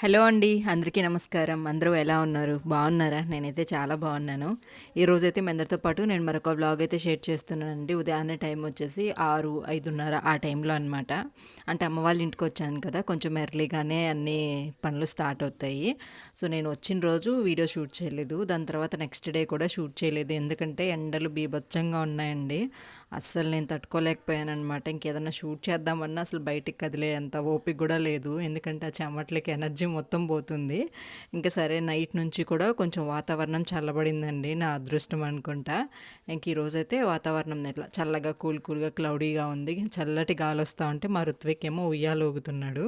Hello అండి. అందరికీ నమస్కారం. అందరూ ఎలా ఉన్నారు? బాగున్నారా? నేనైతే చాలా బాగున్నాను. ఈరోజైతే మీ అందరితో పాటు నేను మరొక వ్లాగ్ అయితే షేర్ చేస్తున్నానండి. ఉదయాన్నే టైం వచ్చేసి 6, 5:30 ఆ టైంలో అనమాట. అంటే అమ్మ వాళ్ళ ఇంటికి వచ్చాను కదా! కొంచెం ఎర్లీగానే అన్నీ పనులు స్టార్ట్ అవుతాయి. సో, నేను వచ్చిన రోజు వీడియో షూట్ చేయలేదు. దాని తర్వాత నెక్స్ట్ డే కూడా షూట్ చేయలేదు. ఎందుకంటే ఎండలు బీభత్సంగా ఉన్నాయండి. అస్సలు నేను తట్టుకోలేకపోయాననమాట. ఇంకేదన్నా షూట్ చేద్దామన్నా అసలు బయటికి కదిలేంత ఓపిక గూడా లేదు. ఎందుకంటే ఆ చెమటలకి ఎనర్జీ మొత్తం పోతుంది. ఇంకా సరే నైట్ నుంచి కూడా కొంచెం వాతావరణం చల్లబడిందండి. నా అదృష్టం అనుకుంటా. ఇంక ఈరోజైతే వాతావరణం ఇట్లా చల్లగా కూల్‌గా క్లౌడీగా ఉంది. చల్లటి గాలొస్తా ఉంటే మా రుత్విక్ ఏమో ఉయ్యాల ఊగుతున్నాడు.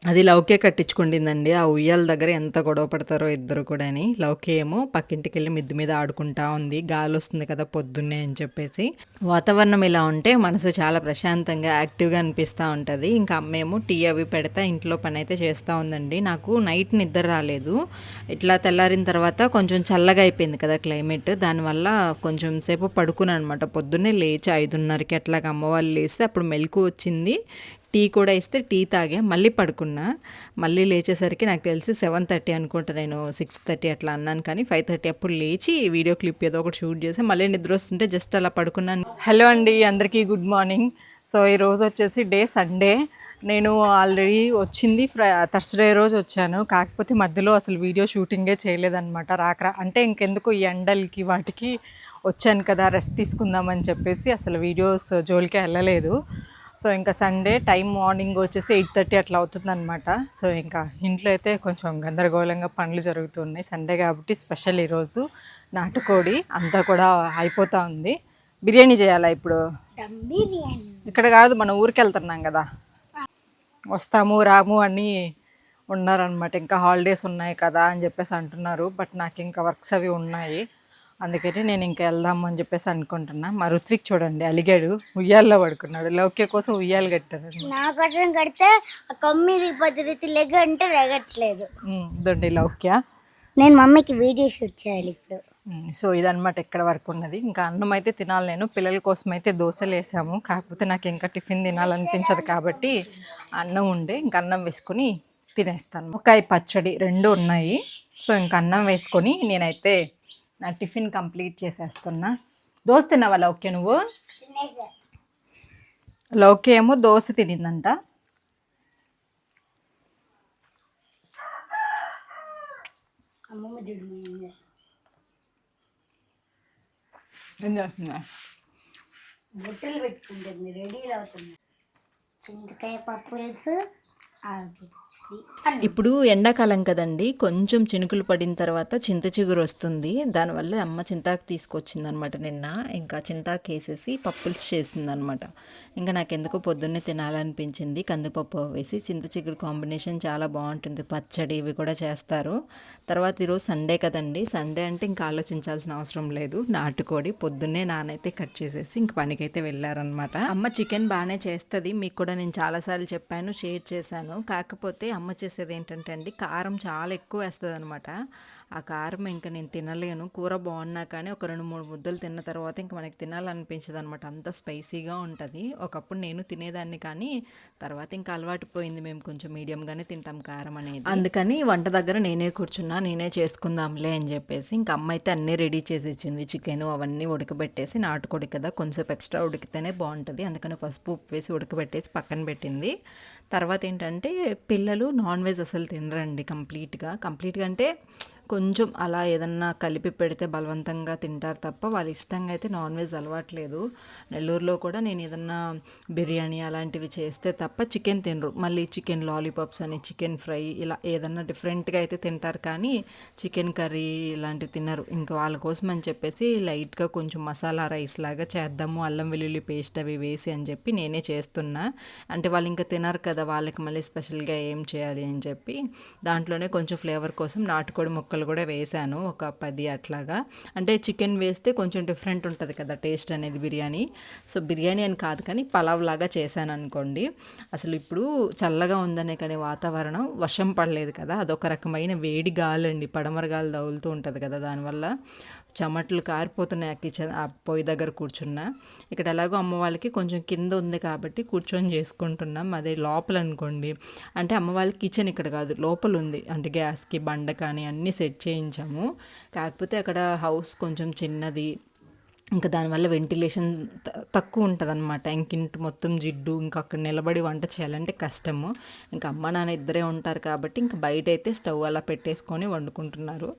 అది లౌకే కట్టించుకుండిందండి. ఆ ఉయ్యాల దగ్గర ఎంత గొడవ పడతారో ఇద్దరు కూడాని. లౌకి ఏమో పక్కింటికెళ్ళి మిద్ది మీద ఆడుకుంటా ఉంది. గాలొస్తుంది కదా పొద్దున్నే అని చెప్పేసి. వాతావరణం ఇలా ఉంటే మనసు చాలా ప్రశాంతంగా, యాక్టివ్‌గా అనిపిస్తా ఉంటది. ఇంకా అమ్మేమో టీ అవి పెడతా ఇంట్లో పనైతే చేస్తా ఉందండి. నాకు నైట్ నిద్ర రాలేదు. ఇట్లా తెల్లారిన తర్వాత కొంచెం చల్లగా అయిపోయింది కదా క్లైమేట్. దానివల్ల కొంచెం సేపు పడుకున్నాననమాట. పొద్దున్నే లేచి 5:30కి అట్లాగా అమ్మ వాళ్ళు లేస్తే అప్పుడు మెలుకువ వచ్చింది. టీ కూడా ఇస్తే టీ తాగా. మళ్ళీ పడుకున్నా. మళ్ళీ లేచేసరికి నాకు తెలిసి 7:30 అనుకుంటా. నేను 6:30 అట్లా అన్నాను కానీ 5:30 అప్పుడు లేచి వీడియో క్లిప్ ఏదో ఒకటి షూట్ చేసి మళ్ళీ నిద్ర వస్తుంటే జస్ట్ అలా పడుకున్నాను. హలో అండి అందరికీ గుడ్ మార్నింగ్. సో ఈరోజు వచ్చేసి డే సండే. నేను ఆల్రెడీ వచ్చింది థర్స్డే రోజు వచ్చాను. కాకపోతే మధ్యలో అసలు వీడియో షూటింగే చేయలేదన్నమాట. అంటే ఇంకెందుకు ఈ ఎండలకి వాటికి వచ్చాను కదా రెస్ట్ తీసుకుందామని చెప్పేసి అసలు వీడియోస్ జోలికే వెళ్ళలేదు. సో ఇంకా సండే టైం మార్నింగ్ వచ్చేసి 8:30 అట్లా అవుతుందన్నమాట. సో ఇంకా ఇంట్లో అయితే కొంచెం గందరగోళంగా పనులు జరుగుతున్నాయి. సండే కాబట్టి స్పెషల్ ఈరోజు నాటుకోడి అంతా కూడా అయిపోతూ ఉంది. బిర్యానీ చేయాలా ఇప్పుడు? ఇక్కడ కాదు, మన ఊరికి వెళ్తున్నాం కదా, వస్తాము రాము అని ఉన్నారనమాట. ఇంకా హాలిడేస్ ఉన్నాయి కదా అని చెప్పేసి అంటున్నారు. బట్ నాకు ఇంకా వర్క్స్ అవి ఉన్నాయి. అందుకని నేను ఇంకా వెళ్దాము అని చెప్పేసి అనుకుంటున్నా. మా రుత్విక్ చూడండి అలిగాడు, ఉయ్యాల్లో పడుకున్నాడు. లౌక్య కోసం ఉయ్యాలు కట్టారు. నా కోసం కడితే 9 లెగ అంటే లెగట్లేదు. దొండి లౌక్య. నేను మమ్మీకి వీడియో షూట్ చేయాలి ఇప్పుడు. సో ఇదనమాట ఇక్కడ వరకు ఉన్నది. ఇంకా అన్నం అయితే తినాలి. నేను పిల్లల కోసం అయితే దోశలు వేసాము. కాకపోతే నాకు ఇంకా టిఫిన్ తినాలనిపించదు కాబట్టి అన్నం ఉండే ఇంకా అన్నం వేసుకొని తినేస్తాను. ఒక పచ్చడి 2 ఉన్నాయి. సో ఇంకా అన్నం వేసుకొని నేనైతే నా టిఫిన్ కంప్లీట్ చేసేస్తున్నా. దోశ తిన్నావా లౌక్య నువ్వు? లౌక్య ఏమో దోశ తినిందంట. ఏం చేస్తున్నా? బుట్టలు పెట్టుకుంటుంది, రెడీలు అవుతుంది. చింతకాయ పప్పు పులుసు, ఇప్పుడు ఎండాకాలం కదండి, కొంచెం చినుకులు పడిన తర్వాత చింత చిగురు వస్తుంది. దానివల్ల అమ్మ చింతాకు తీసుకొచ్చింది అనమాట నిన్న. ఇంకా చింతాకు వేసేసి పప్పుల్స్ చేసింది అనమాట. ఇంకా నాకు ఎందుకో పొద్దున్నే తినాలనిపించింది. కందిపప్పు వేసి చింత చిగురు కాంబినేషన్ చాలా బాగుంటుంది. పచ్చడి ఇవి కూడా చేస్తారు. తర్వాత ఈరోజు సండే కదండి. సండే అంటే ఇంకా ఆలోచించాల్సిన అవసరం లేదు. నాటుకోడి పొద్దున్నే నానైతే కట్ చేసేసి ఇంక పనికైతే వెళ్ళారనమాట. అమ్మ చికెన్ బాగానే చేస్తుంది. మీకు కూడా నేను చాలాసార్లు చెప్పాను, షేర్ చేశాను. కాకపోతే అమ్మ చేసేది ఏంటంటే అండి, కారం చాలా ఎక్కువ వేస్తుంది అనమాట. ఆ కారం ఇంకా నేను తినలేను. కూర బాగున్నా కానీ ఒక 2-3 ముద్దలు తిన్న తర్వాత ఇంకా మనకి తినాలనిపించదు అనమాట. అంత స్పైసీగా ఉంటుంది. ఒకప్పుడు నేను తినేదాన్ని కానీ తర్వాత ఇంకా అలవాటు పోయింది. మేము కొంచెం మీడియంగానే తింటాం కారం అనేది. అందుకని వంట దగ్గర నేనే కూర్చున్నా, నేనే చేసుకుందాంలే అని చెప్పేసి ఇంకా అమ్మ అయితే అన్నీ రెడీ చేసి ఇచ్చింది. చికెన్ అవన్నీ ఉడకబెట్టేసి, నాటుకోడి కదా కొంచెం ఎక్స్ట్రా ఉడికితేనే బాగుంటుంది. అందుకని పసుపు ఉప్పు వేసి ఉడకబెట్టేసి పక్కన పెట్టింది. తర్వాత ఏంటంటే పిల్లలు నాన్ వెజ్ అసలు తినరండి కంప్లీట్గా అంటే కొంచెం అలా ఏదన్నా కలిపి పెడితే బలవంతంగా తింటారు తప్ప వాళ్ళు ఇష్టంగా అయితే నాన్ వెజ్ అలవాట్లేదు. నెల్లూరులో కూడా నేను ఏదన్నా బిర్యానీ అలాంటివి చేస్తే తప్ప చికెన్ తినరు. మళ్ళీ చికెన్ లాలీపాప్స్ అని, చికెన్ ఫ్రై ఇలా ఏదన్నా డిఫరెంట్గా అయితే తింటారు కానీ చికెన్ కర్రీ ఇలాంటివి తినరు. ఇంకా వాళ్ళ కోసం అని చెప్పేసి లైట్గా కొంచెం మసాలా రైస్ లాగా చేద్దాము, అల్లం వెల్లుల్లి పేస్ట్ అవి వేసి అని చెప్పి నేనే చేస్తున్నా. అంటే వాళ్ళు ఇంకా తినరు కదా, వాళ్ళకి మళ్ళీ స్పెషల్గా ఏం చేయాలి అని చెప్పి దాంట్లోనే కొంచెం ఫ్లేవర్ కోసం నాటుకోడి ముక్కలు ముక్కలు కూడా వేసాను, ఒక 10 అట్లాగా. అంటే చికెన్ వేస్తే కొంచెం డిఫరెంట్ ఉంటుంది కదా టేస్ట్ అనేది బిర్యానీ. సో బిర్యానీ అని కాదు కానీ పలావ్ లాగా చేశాను అనుకోండి. అసలు ఇప్పుడు చల్లగా ఉందనే కానీ వాతావరణం, వర్షం పడలేదు కదా, అదొక రకమైన వేడి గాలండి, పడమర గాలి తగులుతూ ఉంటుంది కదా, దానివల్ల చెమటలు కారిపోతున్నాయి ఆ కిచెన్ ఆ పొయ్యి దగ్గర కూర్చున్నా. ఇక్కడ ఎలాగో అమ్మ వాళ్ళకి కొంచెం కింద ఉంది కాబట్టి కూర్చొని చేసుకుంటున్నాం. అదే లోపల అనుకోండి, అంటే అమ్మ వాళ్ళకి కిచెన్ ఇక్కడ కాదు, లోపల ఉంది. అంటే గ్యాస్కి బండ కానీ అన్నీ సెట్ చేయించాము. కాకపోతే అక్కడ హౌస్ కొంచెం చిన్నది, ఇంకా దానివల్ల వెంటిలేషన్ తక్కువ ఉంటుంది అనమాట. ఇంక ఇంటి మొత్తం జిడ్డు, ఇంకా అక్కడ నిలబడి వంట చేయాలంటే కష్టము. ఇంకా అమ్మ నాన్న ఇద్దరే ఉంటారు కాబట్టి ఇంకా బయట అయితే స్టవ్ అలా పెట్టేసుకొని వండుకుంటున్నారు.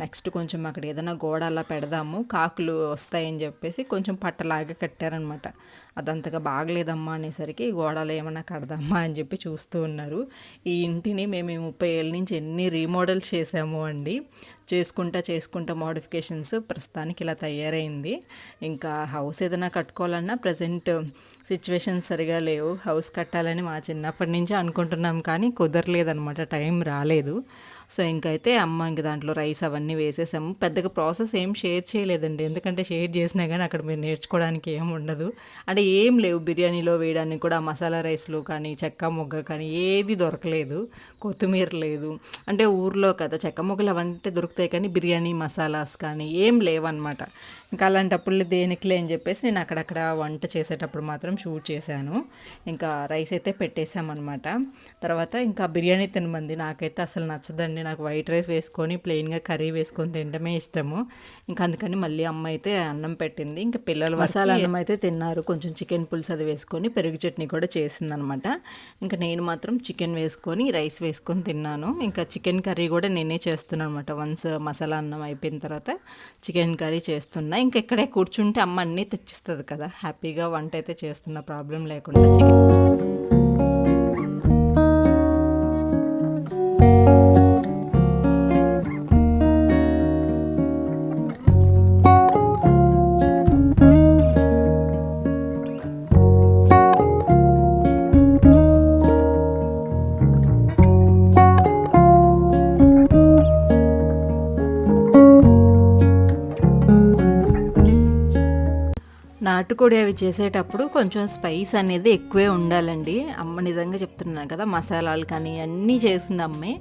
నెక్స్ట్ కొంచెం అక్కడ ఏదైనా గోడ అలా పెడదాము, కాకులు వస్తాయని చెప్పేసి కొంచెం పట్టలాగా కట్టారనమాట. అదంతగా బాగలేదమ్మా అనేసరికి గోడలు ఏమైనా కడదామా అని చెప్పి చూస్తూ ఉన్నారు. ఈ ఇంటిని మేము 30 ఏళ్ళ నుంచి ఎన్ని రీమోడల్స్ చేసాము అండి, చేసుకుంటా మోడిఫికేషన్స్, ప్రస్తుతానికి ఇలా తయారైంది. ఇంకా హౌస్ ఏదైనా కట్టుకోవాలన్నా ప్రజెంట్ సిచ్యువేషన్స్ సరిగా లేవు. హౌస్ కట్టాలని మా చిన్నప్పటి నుంచి అనుకుంటున్నాం కానీ కుదరలేదనమాట, టైం రాలేదు. సో ఇంకైతే అమ్మ ఇంక దాంట్లో రైస్ అవన్నీ వేసేసాము. పెద్దగా ప్రాసెస్ ఏం షేర్ చేయలేదండి, ఎందుకంటే షేర్ చేసినా కానీ అక్కడ మీరు నేర్చుకోవడానికి ఏం ఉండదు. అంటే ఏం లేవు బిర్యానీలో వేయడానికి కూడా, మసాలా రైస్లో కానీ చెక్క మొగ్గ కానీ ఏది దొరకలేదు, కొత్తిమీర లేదు. అంటే ఊర్లో కదా చెక్క మొగ్గలు అవంటే దొరుకుతాయి కానీ బిర్యానీ మసాలాస్ కానీ ఏం లేవన్నమాట. ఇంకా అలాంటప్పుడు దేనికిలే అని చెప్పేసి నేను అక్కడక్కడ వంట చేసేటప్పుడు మాత్రం షూట్ చేశాను. ఇంకా రైస్ అయితే పెట్టేశామన్నమాట. తర్వాత ఇంకా బిర్యానీ తినమంది, నాకైతే అసలు నచ్చదండి, నాకు వైట్ రైస్ వేసుకొని ప్లెయిన్గా కర్రీ వేసుకొని తినడమే ఇష్టము. ఇంకా అందుకని మళ్ళీ అమ్మ అయితే అన్నం పెట్టింది. ఇంకా పిల్లలు మసాలా అన్నం అయితే తిన్నారు, కొంచెం చికెన్ పులుసు అది వేసుకొని పెరుగు చట్నీ కూడా చేసిందనమాట. ఇంకా నేను మాత్రం చికెన్ వేసుకొని రైస్ వేసుకొని తిన్నాను. ఇంకా చికెన్ కర్రీ కూడా నేనే చేస్తున్నాను అనమాట. వన్స్ మసాలా అన్నం అయిపోయిన తర్వాత చికెన్ కర్రీ చేస్తున్నా. ఇంకా ఇక్కడే కూర్చుంటే అమ్మ అన్నీ తెచ్చిస్తుంది కదా, హ్యాపీగా వంట అయితే చేస్తున్న ప్రాబ్లం లేకుండా. చికెన్ నాటుకోడి అవి చేసేటప్పుడు కొంచెం స్పైస్ అనేది ఎక్కువే ఉండాలండి. అమ్మ నిజంగా చెప్తున్నాను కదా, మసాలాలు కానీ అన్నీ చేసింది అమ్మే,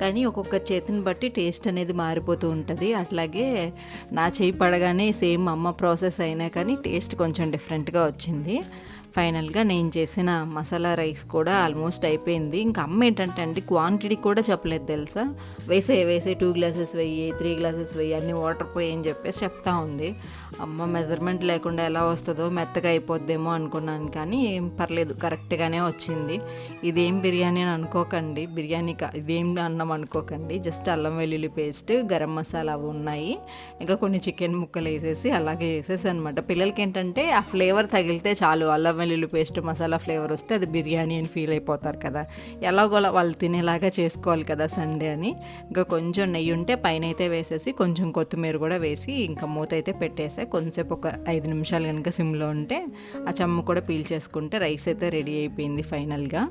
కానీ ఒక్కొక్క చేతిని బట్టి టేస్ట్ అనేది మారిపోతూ ఉంటుంది. అట్లాగే నా చేయి పడగానే సేమ్ అమ్మ ప్రాసెస్ అయినా కానీ టేస్ట్ కొంచెం డిఫరెంట్గా వచ్చింది. ఫైనల్గా నేను చేసిన మసాలా రైస్ కూడా ఆల్మోస్ట్ అయిపోయింది. ఇంకా అమ్మ ఏంటంటే అండి క్వాంటిటీ కూడా చెప్పలేదు తెలుసా, వేసే 2 గ్లాసెస్ వెయ్యి, 3 గ్లాసెస్ వెయ్యి, అన్ని వాటర్ పోయి అని చెప్పేసి చెప్తా ఉంది. అమ్మ మెజర్మెంట్ లేకుండా ఎలా వస్తుందో, మెత్తగా అయిపోద్దేమో అనుకున్నాను కానీ పర్లేదు, కరెక్ట్గానే వచ్చింది. ఇదేం బిర్యానీ అని అనుకోకండి, బిర్యానీ ఇదేం అన్నం అనుకోకండి, జస్ట్ అల్లం వెల్లుల్లి పేస్ట్, గరం మసాలా అవి ఉన్నాయి, ఇంకా కొన్ని చికెన్ ముక్కలు వేసేసి అలాగే వేసేసి అనమాట. పిల్లలకి ఏంటంటే ఆ ఫ్లేవర్ తగిలితే చాలు, అల్లం వెల్లుల్లి పేస్ట్ మసాలా ఫ్లేవర్ వస్తే అది బిర్యానీ అని ఫీల్ అయిపోతారు కదా. ఎలాగోలా వాళ్ళు తినేలాగా చేసుకోవాలి కదా సండే అని. ఇంకా కొంచెం నెయ్యి ఉంటే పైన అయితే వేసేసి కొంచెం కొత్తిమీర కూడా వేసి ఇంకా మూత అయితే పెట్టేసా. కొంచెంసేపు ఒక 5 నిమిషాలు కనుక సిమ్లో ఉంటే ఆ చెమ్మ కూడా పీల్చేసుకుంటే రైస్ అయితే రెడీ అయిపోయింది ఫైనల్గా.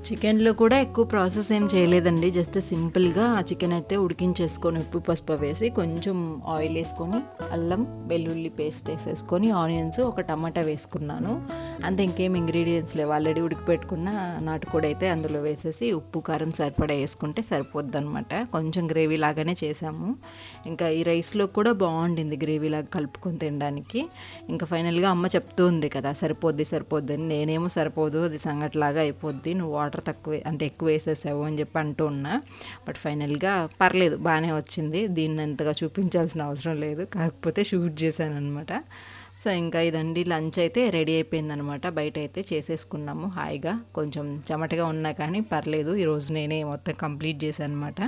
చికెన్లో కూడా ఎక్కువ ప్రాసెస్ ఏం చేయలేదండి, జస్ట్ సింపుల్గా చికెన్ అయితే ఉడికించేసుకొని ఉప్పు పసుపు వేసి కొంచెం ఆయిల్ వేసుకొని అల్లం వెల్లుల్లి పేస్ట్ వేసేసుకొని ఆనియన్స్ ఒక టమాటా వేసుకున్నాను. అంతే, ఇంకేం ఇంగ్రీడియంట్స్ లేవు, ఆల్రెడీ ఉడికిపెట్టుకున్న నాటుకోడి అయితే అందులో వేసేసి ఉప్పు కారం సరిపడా వేసుకుంటే సరిపోద్ది అనమాట. కొంచెం గ్రేవీ లాగానే చేసాము. ఇంకా ఈ రైస్లో కూడా బాగుండింది గ్రేవీ లాగా కలుపుకొని తినడానికి. ఇంకా ఫైనల్గా అమ్మ చెప్తూ ఉంది కదా సరిపోద్ది అని, నేనేమో సరిపోదు, అది సంగట్లాగా అయిపోద్ది, నువ్వు వాటర్ తక్కువ అంటే ఎక్కువ వేసేసావు అని చెప్పి అంటూ ఉన్నా. బట్ ఫైనల్గా పర్లేదు, బాగానే వచ్చింది. దీన్ని అంతగా చూపించాల్సిన అవసరం లేదు, కాకపోతే షూట్ చేశాను అనమాట. సో ఇంకా ఇదండి, లంచ్ అయితే రెడీ అయిపోయిందనమాట. బయట అయితే చేసేసుకున్నాము హాయిగా. కొంచెం చెమటగా ఉన్నా కానీ పర్లేదు, ఈరోజు నేనే మొత్తం కంప్లీట్ చేశాను అనమాట.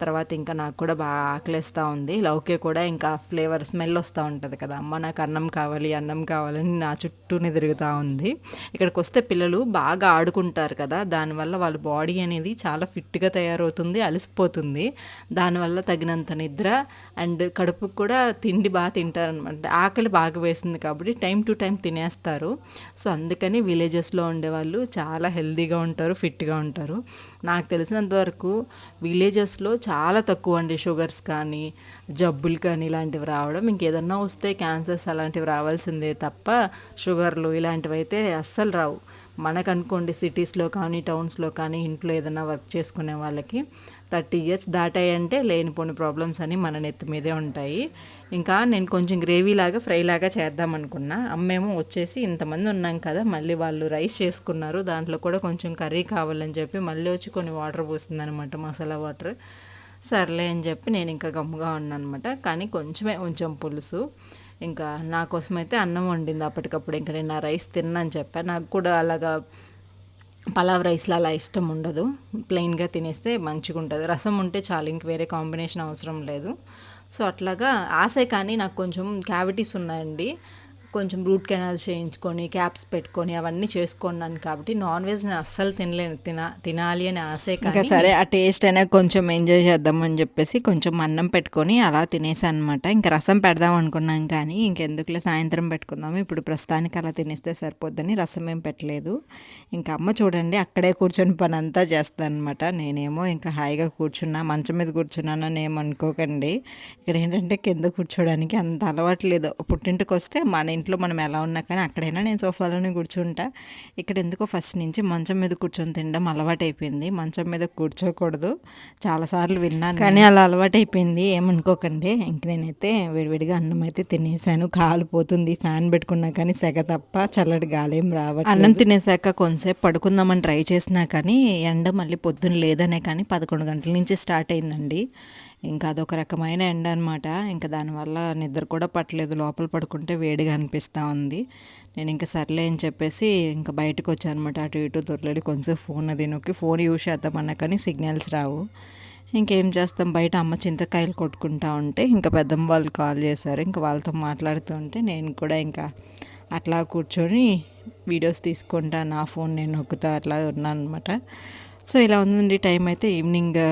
తర్వాత ఇంకా నాకు కూడా బాగా ఆకలిస్తూ ఉంది. లౌకే కూడా ఇంకా ఫ్లేవర్ స్మెల్ వస్తూ ఉంటుంది కదా, అమ్మ నాకు అన్నం కావాలి అన్నం కావాలని నా చుట్టూనే తిరుగుతూ ఉంది. ఇక్కడికి వస్తే పిల్లలు బాగా ఆడుకుంటారు కదా, దానివల్ల వాళ్ళ బాడీ అనేది చాలా ఫిట్గా తయారవుతుంది, అలసిపోతుంది. దానివల్ల తగినంత నిద్ర అండ్ కడుపుకు కూడా తిండి బాగా తింటారనమాట. ఆకలి బాగా వేస్తుంది కాబట్టి టైం టు టైం తినేస్తారు. సో అందుకని విలేజెస్లో ఉండేవాళ్ళు చాలా హెల్తీగా ఉంటారు, ఫిట్గా ఉంటారు. నాకు తెలిసినంత వరకు విలేజెస్లో చాలా తక్కువ అండి షుగర్స్ కానీ జబ్బులు కానీ ఇలాంటివి రావడం. ఇంకేదన్నా వస్తే క్యాన్సర్స్ అలాంటివి రావాల్సిందే తప్ప షుగర్లు ఇలాంటివి అయితే అస్సలు రావు. మనకనుకోండి సిటీస్లో కానీ టౌన్స్లో కానీ ఇంట్లో ఏదైనా వర్క్ చేసుకునే వాళ్ళకి 30 years దాటాయంటే లేనిపోని ప్రాబ్లమ్స్ అని మన నెత్తి మీదే ఉంటాయి. ఇంకా నేను కొంచెం గ్రేవీ లాగా ఫ్రై లాగా చేద్దాం అనుకున్నా. అమ్మేమో వచ్చేసి ఇంతమంది ఉన్నాం కదా, మళ్ళీ వాళ్ళు రైస్ చేసుకున్నారు, దాంట్లో కూడా కొంచెం కర్రీ కావాలని చెప్పి మళ్ళీ వచ్చి కొన్ని వాటర్ పోస్తుంది అనమాట, మసాలా వాటర్. సర్లే అని చెప్పి నేను ఇంకా గమ్ముగా ఉన్నాను అనమాట. కానీ కొంచెం పులుసు. ఇంకా నా కోసం అయితే అన్నం వండింది అప్పటికప్పుడు. ఇంకా నేను ఆ రైస్ తిన్నాను చెప్పాను. నాకు కూడా అలాగా పలావ్ రైస్లో అలా ఇష్టం ఉండదు, ప్లెయిన్గా తినేస్తే మంచిగా ఉంటుంది. రసం ఉంటే చాలు, ఇంక వేరే కాంబినేషన్ అవసరం లేదు. సో అట్లాగా ఆశే. కానీ నాకు కొంచెం క్యావిటీస్ ఉన్నాయండి, కొంచెం రూట్ కెనాల్ చేయించుకొని క్యాప్స్ పెట్టుకొని అవన్నీ చేసుకున్నాను కాబట్టి నాన్ వెజ్ నేను అస్సలు తినలేను. తినాలి అని ఆశే. ఇంకా సరే ఆ టేస్ట్ అయినా కొంచెం ఎంజాయ్ చేద్దామని చెప్పేసి కొంచెం అన్నం పెట్టుకొని అలా తినేసాను అనమాట. ఇంకా రసం పెడదాం అనుకున్నాం కానీ ఇంకెందుకులే సాయంత్రం పెట్టుకుందాము, ఇప్పుడు ప్రస్తుతానికి అలా తినేస్తే సరిపోద్దని రసం ఏం పెట్టలేదు. ఇంకా అమ్మ చూడండి అక్కడే కూర్చొని పని అంతా చేస్తాను అనమాట. నేనేమో ఇంకా హాయిగా కూర్చున్నా, మంచం మీద కూర్చున్నానని ఏమనుకోకండి. ఇక్కడ ఏంటంటే కింద కూర్చోడానికి అంత అలవాటు లేదు. పుట్టింటికి వస్తే మన ఇంట్లో మనం ఎలా ఉన్నా కానీ అక్కడైనా నేను సోఫాలోనే కూర్చుంటా. ఇక్కడ ఎందుకో ఫస్ట్ నుంచి మంచం మీద కూర్చొని తినడం అలవాటు అయిపోయింది. మంచం మీద కూర్చోకూడదు చాలాసార్లు విన్నాను కానీ అలా అలవాటు అయిపోయింది, ఏమనుకోకండి. ఇంక నేనైతే వేడివేడిగా అన్నం అయితే తినేసాను. కాలిపోతుంది, ఫ్యాన్ పెట్టుకున్నా కానీ సెగ తప్ప చల్లటి గాలేం రావట్లేదు. అన్నం తినేసాక కొంతసేపు పడుకుందామని ట్రై చేసినా కానీ ఎండ మళ్ళీ పొద్దున్న లేదనే కానీ 11 గంటల నుంచి స్టార్ట్ అయిందండి. ఇంకా అదొక రకమైన ఎండ అనమాట. ఇంకా దానివల్ల నిద్ర కూడా పట్టలేదు, లోపల పడుకుంటే వేడిగా అనిపిస్తూ ఉంది. నేను ఇంకా సర్లే అని చెప్పేసి ఇంకా బయటకు వచ్చాను అనమాట. అటు ఇటు దొరలేడు, కొంచెం ఫోన్ అది నొక్కి ఫోన్ యూజ్ చేద్దామన్నా కానీ సిగ్నల్స్ రావు. ఇంకేం చేస్తాం, బయట అమ్మ చింతకాయలు కొట్టుకుంటా ఉంటే ఇంకా పెద్దమ్మ వాళ్ళు కాల్ చేశారు. ఇంకా వాళ్ళతో మాట్లాడుతూ ఉంటే నేను కూడా ఇంకా అట్లా కూర్చొని వీడియోస్ తీసుకుంటా, నా ఫోన్ నేను నొక్కుతా అట్లా ఉన్నాను అనమాట. సో ఇలా ఉందండి. టైం అయితే ఈవినింగ్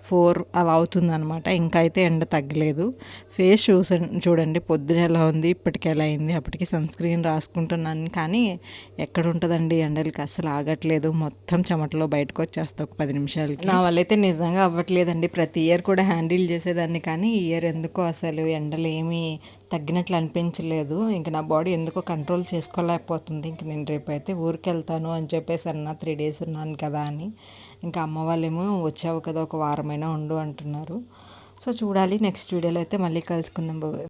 4 అలా అవుతుందన్నమాట. ఇంకా అయితే ఎండ తగ్గలేదు. ఫేస్ చూడండి పొద్దున ఎలా ఉంది, ఇప్పటికి ఎలా అయింది. అప్పటికి సన్ స్క్రీన్ రాసుకుంటున్నాను కానీ ఎక్కడ ఉంటుందండి, ఎండలకి అసలు ఆగట్లేదు. మొత్తం చెమటలో బయటకు వచ్చేస్తా ఒక 10 నిమిషాలకి. నా వల్ల అయితే నిజంగా అవ్వట్లేదండి. ప్రతి ఇయర్ కూడా హ్యాండిల్ చేసేదాన్ని కానీ ఈ ఇయర్ ఎందుకో అసలు ఎండలు ఏమీ తగ్గినట్లు అనిపించలేదు. ఇంక నా బాడీ ఎందుకో కంట్రోల్ చేసుకోలేకపోతుంది. ఇంక నేను రేపు అయితే ఊరికి వెళ్తాను అని చెప్పేసి అన్న, 3 days ఉన్నాను కదా అని. ఇంకా అమ్మ వాళ్ళేమో వచ్చావు కదా ఒక వారమైనా ఉండు అంటున్నారు. సో చూడాలి, నెక్స్ట్ వీడియోలో అయితే మళ్ళీ కలుసుకుందాం బాబాయ్.